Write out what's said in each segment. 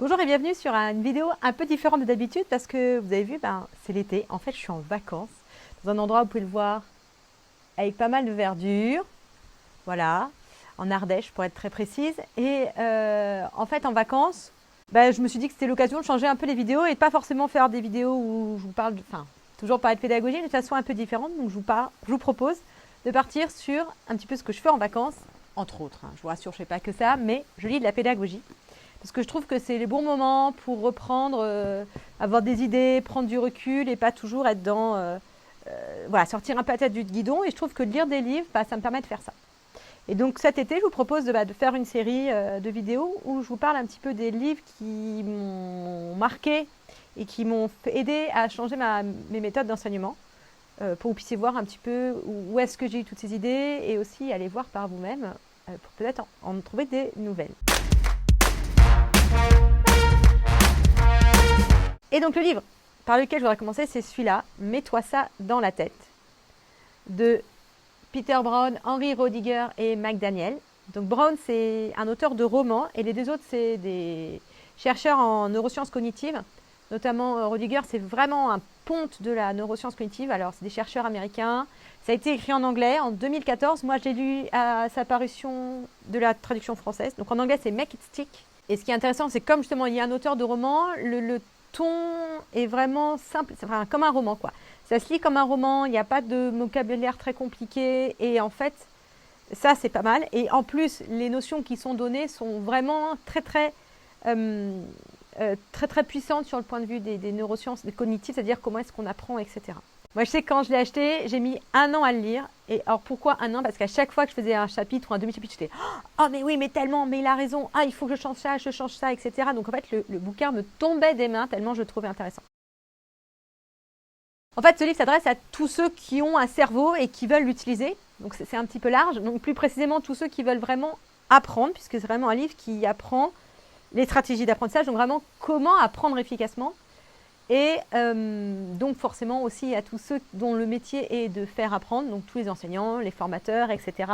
Bonjour et bienvenue sur une vidéo un peu différente de d'habitude parce que vous avez vu, c'est l'été. En fait, je suis en vacances dans un endroit, vous pouvez le voir, avec pas mal de verdure. Voilà, en Ardèche pour être très précise. Et en fait, en vacances, je me suis dit que c'était l'occasion de changer un peu les vidéos et de pas forcément faire des vidéos où je vous parle, toujours parler de pédagogie, mais de façon un peu différente. Donc, je vous propose de partir sur un petit peu ce que je fais en vacances, entre autres. Je vous rassure, je ne fais pas que ça, mais je lis de la pédagogie. Parce que je trouve que c'est les bons moments pour reprendre, avoir des idées, prendre du recul et pas toujours être dans... voilà, sortir un peu la tête du guidon. Et je trouve que de lire des livres, ça me permet de faire ça. Et donc cet été, je vous propose de faire une série de vidéos où je vous parle un petit peu des livres qui m'ont marqué et qui m'ont aidé à changer mes méthodes d'enseignement. Pour que vous puissiez voir un petit peu où est-ce que j'ai eu toutes ces idées et aussi aller voir par vous-même pour peut-être en trouver des nouvelles. Et donc le livre par lequel je voudrais commencer, c'est celui-là, Mets-toi ça dans la tête, de Peter Brown, Henry Rodiger et McDaniel. Donc Brown, c'est un auteur de romans et les deux autres, c'est des chercheurs en neurosciences cognitives. Notamment Rodiger, c'est vraiment un ponte de la neuroscience cognitive. Alors, c'est des chercheurs américains. Ça a été écrit en anglais en 2014. Moi, j'ai lu à sa parution de la traduction française. Donc en anglais, c'est Make It Stick. Et ce qui est intéressant, c'est comme justement il y a un auteur de roman, le ton est vraiment simple, enfin, comme un roman, quoi. Ça se lit comme un roman, il n'y a pas de vocabulaire très compliqué. Et en fait, ça, c'est pas mal. Et en plus, les notions qui sont données sont vraiment très puissantes sur le point de vue des neurosciences, des cognitives, c'est-à-dire comment est-ce qu'on apprend, etc. Moi, je sais que quand je l'ai acheté, j'ai mis 1 an à le lire. Et alors, pourquoi 1 an? Parce qu'à chaque fois que je faisais un chapitre ou un demi-chapitre, j'étais « Oh, mais oui, mais tellement, mais il a raison. Ah, il faut que je change ça, etc. » Donc, en fait, le bouquin me tombait des mains tellement je le trouvais intéressant. En fait, ce livre s'adresse à tous ceux qui ont un cerveau et qui veulent l'utiliser. Donc, c'est un petit peu large. Donc, plus précisément, tous ceux qui veulent vraiment apprendre, puisque c'est vraiment un livre qui apprend les stratégies d'apprentissage. Donc, vraiment, comment apprendre efficacement. Et donc forcément aussi à tous ceux dont le métier est de faire apprendre, donc tous les enseignants, les formateurs, etc.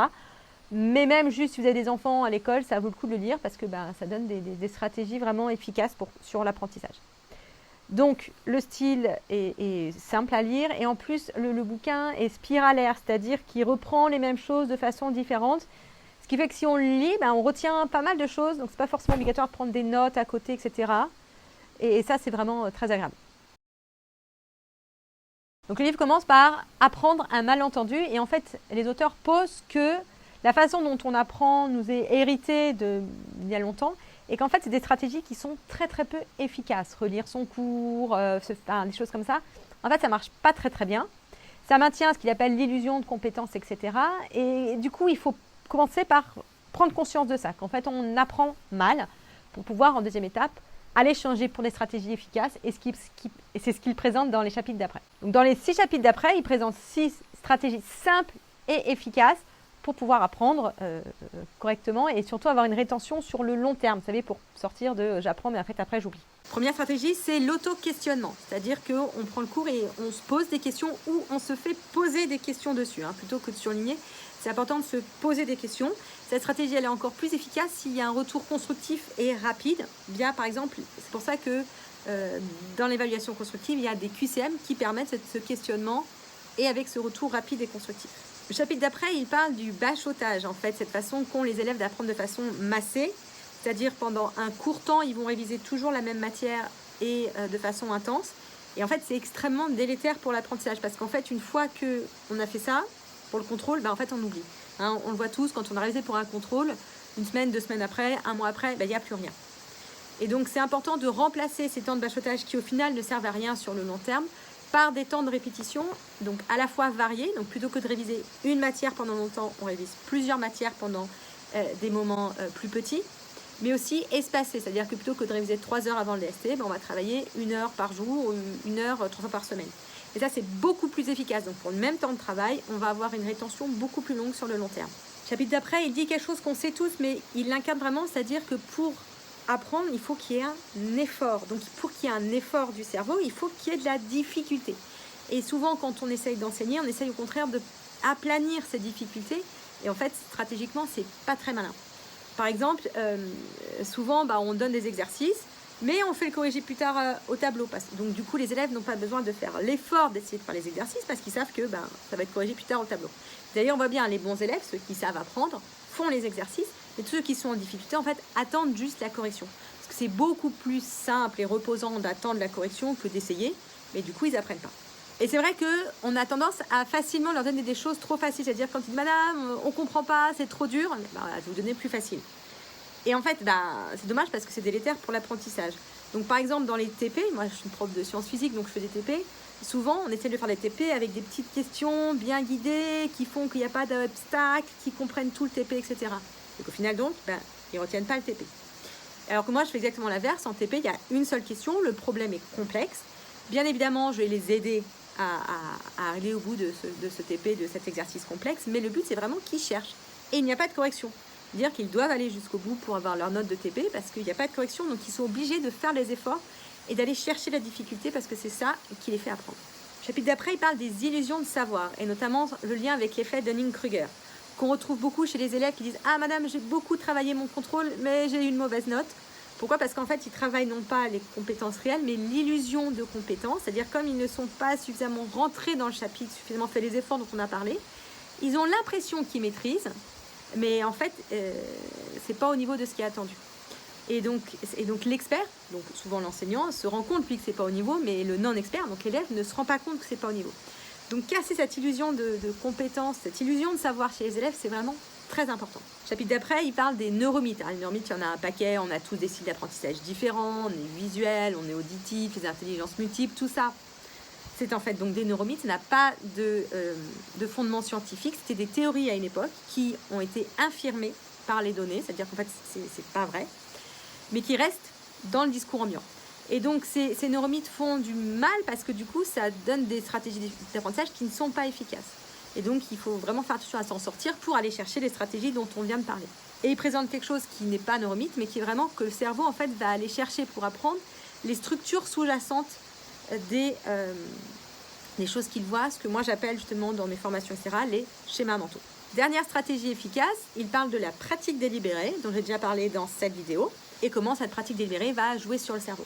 Mais même juste si vous avez des enfants à l'école, ça vaut le coup de le lire parce que ça donne des stratégies vraiment efficaces sur l'apprentissage. Donc le style est simple à lire et en plus le bouquin est spiralaire, c'est-à-dire qu'il reprend les mêmes choses de façon différente. Ce qui fait que si on le lit, on retient pas mal de choses, donc c'est pas forcément obligatoire de prendre des notes à côté, etc. Et ça, c'est vraiment très agréable. Donc le livre commence par apprendre un malentendu et en fait les auteurs posent que la façon dont on apprend nous est héritée d'il y a longtemps et qu'en fait c'est des stratégies qui sont très peu efficaces. Relire son cours, des choses comme ça, en fait ça marche pas très bien. Ça maintient ce qu'il appelle l'illusion de compétence, etc. Et du coup il faut commencer par prendre conscience de ça, qu'en fait on apprend mal pour pouvoir en deuxième étape aller changer pour des stratégies efficaces et c'est ce qu'il présente dans les chapitres d'après. Donc dans les 6 chapitres d'après, il présente 6 stratégies simples et efficaces pour pouvoir apprendre correctement et surtout avoir une rétention sur le long terme, vous savez, pour sortir de j'apprends mais en fait après j'oublie. Première stratégie, c'est l'auto-questionnement, c'est-à-dire qu'on prend le cours et on se pose des questions ou on se fait poser des questions dessus, plutôt que de surligner. C'est important de se poser des questions. Cette stratégie, elle est encore plus efficace s'il y a un retour constructif et rapide. Via, par exemple, c'est pour ça que dans l'évaluation constructive, il y a des QCM qui permettent ce questionnement et avec ce retour rapide et constructif. Le chapitre d'après, il parle du bachotage, en fait, cette façon qu'ont les élèves d'apprendre de façon massée, c'est-à-dire pendant un court temps, ils vont réviser toujours la même matière et de façon intense. Et en fait, c'est extrêmement délétère pour l'apprentissage parce qu'en fait, une fois qu'on a fait ça, pour le contrôle, en fait, on oublie. On le voit tous, quand on a révisé pour un contrôle, 1 semaine, 2 semaines après, 1 mois après, il n'y a plus rien. Et donc, c'est important de remplacer ces temps de bachotage qui, au final, ne servent à rien sur le long terme, par des temps de répétition, donc à la fois variés. Donc, plutôt que de réviser une matière pendant longtemps, on révise plusieurs matières pendant des moments plus petits, mais aussi espacés. C'est-à-dire que plutôt que de réviser 3 heures avant le DST, on va travailler 1 heure par jour ou 1 heure 3 fois par semaine. Et ça, c'est beaucoup plus efficace. Donc, pour le même temps de travail, on va avoir une rétention beaucoup plus longue sur le long terme. Chapitre d'après, il dit quelque chose qu'on sait tous, mais il l'incarne vraiment, c'est-à-dire que pour apprendre, il faut qu'il y ait un effort. Donc, pour qu'il y ait un effort du cerveau, il faut qu'il y ait de la difficulté. Et souvent, quand on essaye d'enseigner, on essaye au contraire d'aplanir ces difficultés. Et en fait, stratégiquement, c'est pas très malin. Par exemple, souvent, on donne des exercices. mais on fait le corriger plus tard au tableau. Donc du coup, les élèves n'ont pas besoin de faire l'effort d'essayer de faire les exercices parce qu'ils savent que ça va être corrigé plus tard au tableau. D'ailleurs, on voit bien les bons élèves, ceux qui savent apprendre, font les exercices, et tous ceux qui sont en difficulté, en fait, attendent juste la correction. Parce que c'est beaucoup plus simple et reposant d'attendre la correction que d'essayer, mais du coup, ils n'apprennent pas. Et c'est vrai qu'on a tendance à facilement leur donner des choses trop faciles, c'est-à-dire quand ils disent « Madame, on ne comprend pas, c'est trop dur », je vais vous donner plus facile. Et en fait, c'est dommage parce que c'est délétère pour l'apprentissage. Donc par exemple, dans les TP, moi je suis prof de sciences physiques, donc je fais des TP. Souvent, on essaie de faire des TP avec des petites questions bien guidées, qui font qu'il n'y a pas d'obstacles, qui comprennent tout le TP, etc. Donc au final, ils ne retiennent pas le TP. Alors que moi, je fais exactement l'inverse. En TP, il y a une seule question, le problème est complexe. Bien évidemment, je vais les aider à aller au bout de ce TP, de cet exercice complexe, mais le but, c'est vraiment qu'ils cherchent. Et il n'y a pas de correction. Dire qu'ils doivent aller jusqu'au bout pour avoir leur note de TP parce qu'il n'y a pas de correction, donc ils sont obligés de faire les efforts et d'aller chercher la difficulté parce que c'est ça qui les fait apprendre. Le chapitre d'après, il parle des illusions de savoir et notamment le lien avec l'effet Dunning-Kruger qu'on retrouve beaucoup chez les élèves qui disent « Ah madame, j'ai beaucoup travaillé mon contrôle mais j'ai eu une mauvaise note ». Pourquoi? Parce qu'en fait, ils travaillent non pas les compétences réelles mais l'illusion de compétences, c'est-à-dire comme ils ne sont pas suffisamment rentrés dans le chapitre, suffisamment fait les efforts dont on a parlé, ils ont l'impression qu'ils maîtrisent, mais en fait, c'est pas au niveau de ce qui est attendu. Et donc l'expert, donc souvent l'enseignant, se rend compte lui que c'est pas au niveau, mais le non-expert, donc l'élève, ne se rend pas compte que c'est pas au niveau. Donc casser cette illusion de compétence, cette illusion de savoir chez les élèves, c'est vraiment très important. Chapitre d'après, il parle des neuromythes. Alors, les neuromythes, il y en a un paquet, on a tous des styles d'apprentissage différents, on est visuel, on est auditif, les intelligences multiples, tout ça. C'est en fait donc des neuromythes, ça n'a pas de fondement scientifique, c'était des théories à une époque qui ont été infirmées par les données, c'est-à-dire qu'en fait c'est pas vrai, mais qui restent dans le discours ambiant. Et donc ces neuromythes font du mal parce que du coup ça donne des stratégies d'apprentissage qui ne sont pas efficaces. Et donc il faut vraiment faire attention à s'en sortir pour aller chercher les stratégies dont on vient de parler. Et il présente quelque chose qui n'est pas neuromythe, mais qui est vraiment que le cerveau en fait va aller chercher pour apprendre les structures sous-jacentes des choses qu'il voit, ce que moi j'appelle justement dans mes formations, etc., les schémas mentaux. Dernière stratégie efficace, il parle de la pratique délibérée, dont j'ai déjà parlé dans cette vidéo, et comment cette pratique délibérée va jouer sur le cerveau.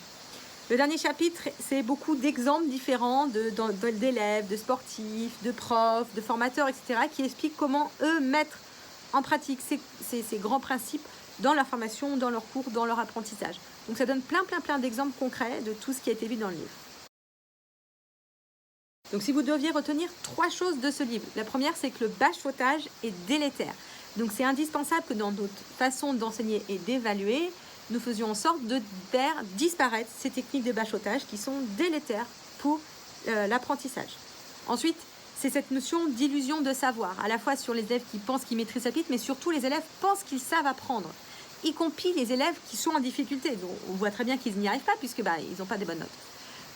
Le dernier chapitre, c'est beaucoup d'exemples différents d'élèves, de sportifs, de profs, de formateurs, etc., qui expliquent comment eux mettre en pratique ces grands principes dans leur formation, dans leur cours, dans leur apprentissage. Donc ça donne plein d'exemples concrets de tout ce qui a été vu dans le livre. Donc si vous deviez retenir 3 choses de ce livre, la première c'est que le bachotage est délétère. Donc c'est indispensable que dans notre façon d'enseigner et d'évaluer, nous faisions en sorte de faire disparaître ces techniques de bachotage qui sont délétères pour l'apprentissage. Ensuite, c'est cette notion d'illusion de savoir, à la fois sur les élèves qui pensent qu'ils maîtrisent la piste, mais surtout les élèves pensent qu'ils savent apprendre, y compris les élèves qui sont en difficulté. Donc on voit très bien qu'ils n'y arrivent pas puisque ils n'ont pas des bonnes notes.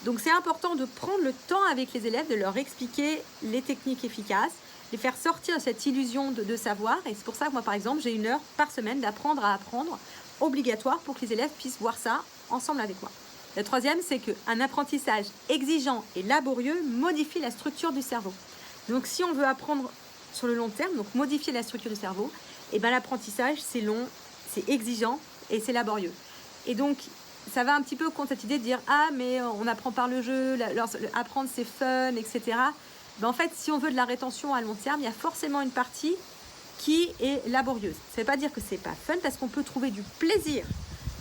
Donc c'est important de prendre le temps avec les élèves, de leur expliquer les techniques efficaces, les faire sortir de cette illusion de savoir. Et c'est pour ça que moi, par exemple, j'ai 1 heure par semaine d'apprendre à apprendre, obligatoire pour que les élèves puissent voir ça ensemble avec moi. Le troisième, c'est qu'un apprentissage exigeant et laborieux modifie la structure du cerveau. Donc si on veut apprendre sur le long terme, donc modifier la structure du cerveau, et l'apprentissage, c'est long, c'est exigeant et c'est laborieux. Et donc, ça va un petit peu contre cette idée de dire « Ah, mais on apprend par le jeu, apprendre c'est fun, etc. » En fait, si on veut de la rétention à long terme, il y a forcément une partie qui est laborieuse. Ça ne veut pas dire que c'est pas fun, parce qu'on peut trouver du plaisir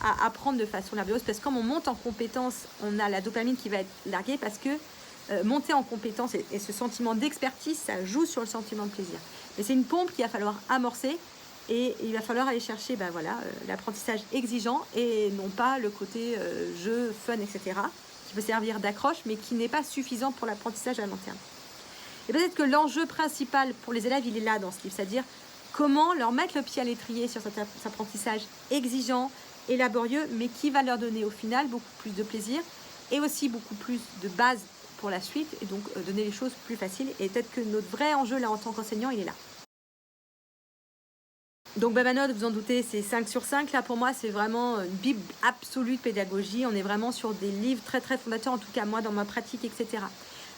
à apprendre de façon laborieuse, parce que quand on monte en compétence, on a la dopamine qui va être larguée, parce que monter en compétence et ce sentiment d'expertise, ça joue sur le sentiment de plaisir. Mais c'est une pompe qu'il va falloir amorcer. Et il va falloir aller chercher l'apprentissage exigeant et non pas le côté jeu, fun, etc. qui peut servir d'accroche mais qui n'est pas suffisant pour l'apprentissage à long terme. Et peut-être que l'enjeu principal pour les élèves, il est là dans ce livre, c'est-à-dire comment leur mettre le pied à l'étrier sur cet apprentissage exigeant et laborieux, mais qui va leur donner au final beaucoup plus de plaisir et aussi beaucoup plus de base pour la suite et donc donner les choses plus faciles. Et peut-être que notre vrai enjeu là en tant qu'enseignant, il est là. Donc ma note, vous en doutez, c'est 5 sur 5. Là, pour moi, c'est vraiment une bible absolue de pédagogie. On est vraiment sur des livres très fondateurs, en tout cas moi, dans ma pratique, etc.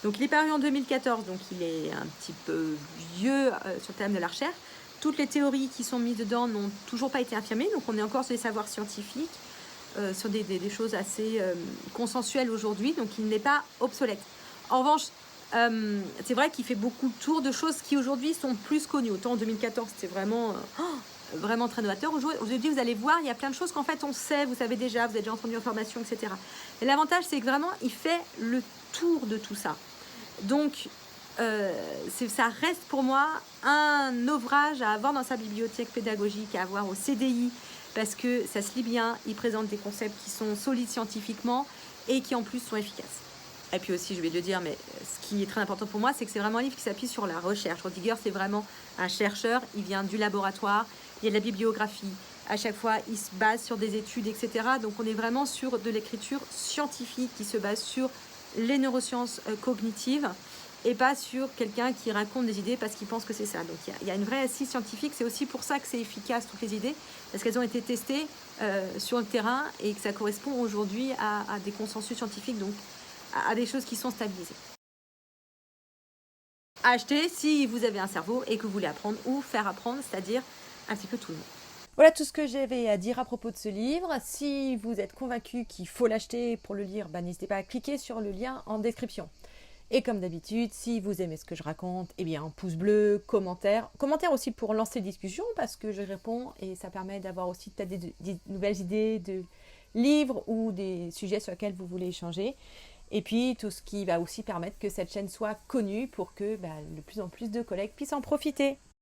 Donc il est paru en 2014, donc il est un petit peu vieux sur le thème de la recherche. Toutes les théories qui sont mises dedans n'ont toujours pas été infirmées, donc on est encore sur les savoirs scientifiques. sur des choses assez consensuelles aujourd'hui, donc il n'est pas obsolète. En revanche, c'est vrai qu'il fait beaucoup de tours de choses qui aujourd'hui sont plus connues. Autant en 2014, c'était vraiment très novateur. Aujourd'hui, vous allez voir, il y a plein de choses qu'en fait on sait, vous savez déjà, vous avez déjà entendu en formation, etc. Et l'avantage, c'est que vraiment, il fait le tour de tout ça. Donc, ça reste pour moi un ouvrage à avoir dans sa bibliothèque pédagogique, à avoir au CDI, parce que ça se lit bien, il présente des concepts qui sont solides scientifiquement et qui en plus sont efficaces. Et puis aussi, je vais le dire, mais ce qui est très important pour moi, c'est que c'est vraiment un livre qui s'appuie sur la recherche. Rodiger, c'est vraiment un chercheur, il vient du laboratoire, il y a de la bibliographie. À chaque fois, il se base sur des études, etc. Donc, on est vraiment sur de l'écriture scientifique qui se base sur les neurosciences cognitives et pas sur quelqu'un qui raconte des idées parce qu'il pense que c'est ça. Donc, il y a une vraie assise scientifique. C'est aussi pour ça que c'est efficace, toutes les idées, parce qu'elles ont été testées sur le terrain et que ça correspond aujourd'hui à des consensus scientifiques, donc à des choses qui sont stabilisées. Achetez si vous avez un cerveau et que vous voulez apprendre ou faire apprendre, c'est-à-dire un petit peu tout le monde. Voilà tout ce que j'avais à dire à propos de ce livre. Si vous êtes convaincu qu'il faut l'acheter pour le lire, n'hésitez pas à cliquer sur le lien en description. Et comme d'habitude, si vous aimez ce que je raconte, eh bien, pouce bleu, commentaire. Commentaire aussi pour lancer discussion parce que je réponds et ça permet d'avoir aussi peut-être des nouvelles idées de livres ou des sujets sur lesquels vous voulez échanger. Et puis tout ce qui va aussi permettre que cette chaîne soit connue pour que de plus en plus de collègues puissent en profiter.